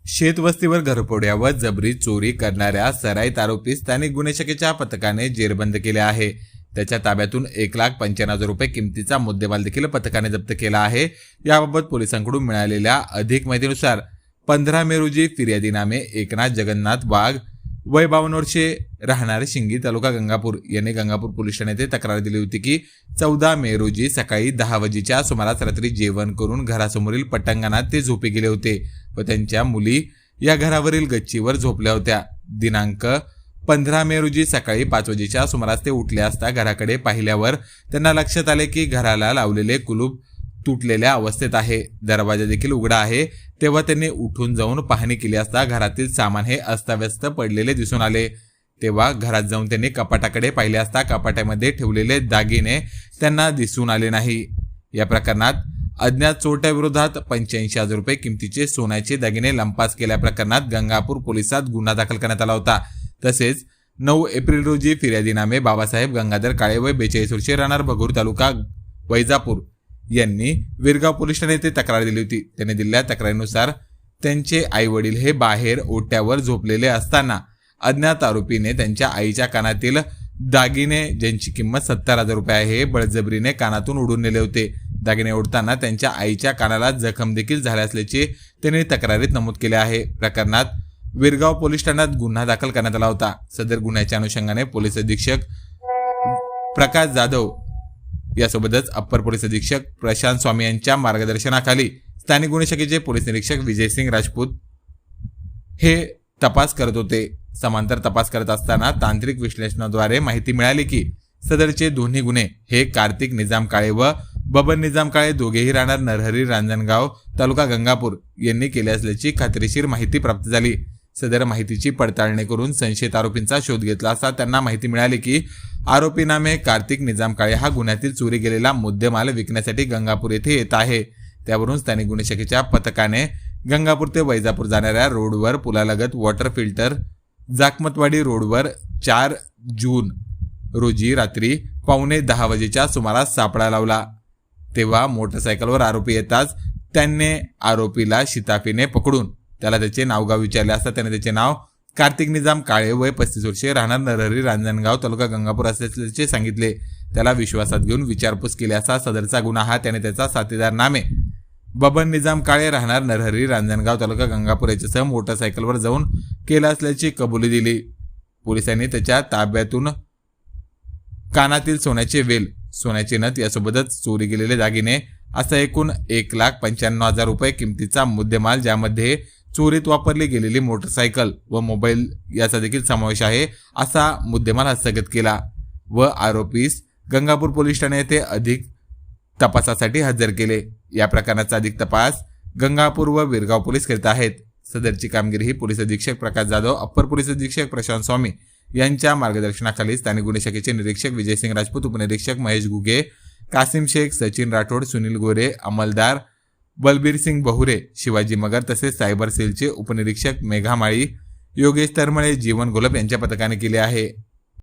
शेतवस्तीवर घरफोड्या व जबरी चोरी करणाऱ्या सराईत आरोपी स्थानिक गुन्हे शाखेच्या पथकाने जेरबंद केले आहे। त्याच्या ताब्यातून 1,95,000 रुपये किमतीचा मुद्देमाल देखील पथकाने जप्त केला आहे। याबाबत पोलिसांकडून मिळालेल्या अधिक माहितीनुसार 15 मे रोजी फिर्यादी नामे एकनाथ जगन्नाथ वाघ वय 52 वर्षे राहणारे शिंगी तालुका गंगापूर यांनी गंगापूर पोलीस ठाण्यात तक्रार दिली होती की 14 मे रोजी सकाळी 10 वाजेच्या सुमारास रात्री जेवण करून घरासमोरील पटांगणात ते झोपी गेले होते व त्यांच्या मुली या घरावरील गच्चीवर झोपल्या होत्या। दिनांक 15 मे रोजी सकाळी 5 वाजेच्या सुमारास ते उठले असता घराकडे पाहिल्यावर त्यांना लक्षात आले की घराला लावलेले कुलूप तुटलेल्या अवस्थेत आहे, दरवाजा देखील उघडा आहे। तेव्हा त्यांनी उठून जाऊन पाहणी केली असता घरातील सामान हे अस्ताव्यस्त पडलेले दिसून आले। तेव्हा घरात जाऊन त्यांनी कपाटाकडे पाहिले असता कपाटामध्ये ठेवलेले दागिने त्यांना दिसून आले नाही। या प्रकरणात अज्ञात चोरट्याविरोधात 85,000 रुपये किमतीचे सोन्याचे दागिने लंपास केल्या प्रकरणात गंगापूर पोलिसात गुन्हा दाखल करण्यात आला होता। तसेच 9 एप्रिल रोजी फिर्यादी नामे बाबासाहेब गंगाधर काळे वय 42 वर्षे राहणार भगूर तालुका वैजापूर यांनी विरगाव पोलीस ठाणे येथे तक्रार दिली होती। त्यांनी दिलेल्या तक्रारीनुसार त्यांचे आई वडील हे बाहेर ओट्यावर झोपलेले असताना अज्ञात आरोपीने त्यांच्या आईच्या कानातील दागिने ज्यांची किंमत 70,000 रुपये आहे बळजबरीने कानातून उडून नेले होते। दागिने ओढताना त्यांच्या आईच्या कानाला जखम देखील झाली असल्याचे त्यांनी तक्रारीत नमूद केले आहे। प्रकरणात विरगाव पोलीस ठाण्यात गुन्हा दाखल करण्यात आला होता। सदर गुन्ह्याच्या अनुषंगाने पोलीस अधीक्षक प्रकाश जाधव यासोबतच अप्पर पोलीस अधीक्षक प्रशांत स्वामी यांच्या मार्गदर्शनाखाली स्थानिक गुन्हे शाखेचे पोलीस निरीक्षक विजयसिंग राजपूत हे तपास करत होते। समांतर तपास करत असताना तांत्रिक विश्लेषणाद्वारे माहिती मिळाली की सदरचे दोन्ही गुन्हे हे कार्तिक निजाम काळे व बबन निजाम काळे दोघेही राहणार नरहरी रांजणगाव तालुका गंगापूर यांनी केले असल्याची खात्रीशीर माहिती प्राप्त झाली। सदर माहितीची पडताळणी करून संशयित आरोपींचा शोध घेतला असता त्यांना माहिती मिळाली की आरोपी नामे कार्तिक निजाम काळे हा गुन्ह्यातील चोरी गेलेला मुद्देमाल विकण्यासाठी गंगापूर येथे येत आहे। त्यावरून स्थानिक गुन्हे शाखेच्या पथकाने गंगापूर ते वैजापूर जाणाऱ्या रोडवर पुलालगत वॉटर फिल्टर जाकमतवाडी रोडवर 4 जून रोजी रात्री 9:15 वाजेच्या सुमारास सापळा लावला। तेव्हा मोटरसायकलवर आरोपी येताच त्यांनी आरोपीला शिताफीने पकडून त्याला त्याचे नावगाव विचारले असता त्याने त्याचे नाव कार्तिक निजाम काळे वय 35 वर्षे राहणार नरहरी रांजणगाव तालुका गंगापूर असल्याचे सांगितले। त्याला विश्वासात घेऊन विचारपूस केली असता सदरचा गुन्हा हा त्याने त्याचा साथीदार नामे बबन निजाम काळे राहणार नरहरी रांजणगाव तालुका गंगापूर याच्यासह मोटरसायकलवर जाऊन केला असल्याची कबुली दिली। पोलिसांनी त्याच्या ताब्यातून कानातील सोन्याचे वेल, सोन्याचे नथ यासोबतच चोरी गेलेले दागिने असा एकूण 1,95,000 रुपये किमतीचा मुद्देमाल ज्यामध्ये चोरीत वापरली गेलेली मोटरसायकल व मोबाईल याचा देखील समावेश आहे असा मुद्देमाल हस्तगत केला व आरोपीस गंगापूर पोलीस ठाणे येथे अधिक तपासासाठी हजर केले। या प्रकरणाचा अधिक तपास गंगापूर व विरगाव पोलीस करीत आहेत। सदरची कामगिरी ही पोलीस अधीक्षक प्रकाश जाधव, अप्पर पोलीस अधीक्षक प्रशांत स्वामी यांच्या मार्गदर्शनाखाली स्थानिक गुन्हे शाखेचे निरीक्षक विजयसिंग राजपूत, उपनिरीक्षक महेश घुगे, कासिम शेख, सचिन राठोड, सुनील गोरे, अंमलदार बलबीर सिंग बहुरे, शिवाजी मगर तसेच सायबर सेलचे उपनिरीक्षक मेघा माळी, योगेश तरमळे, जीवन घोलप यांच्या पथकाने केले आहे।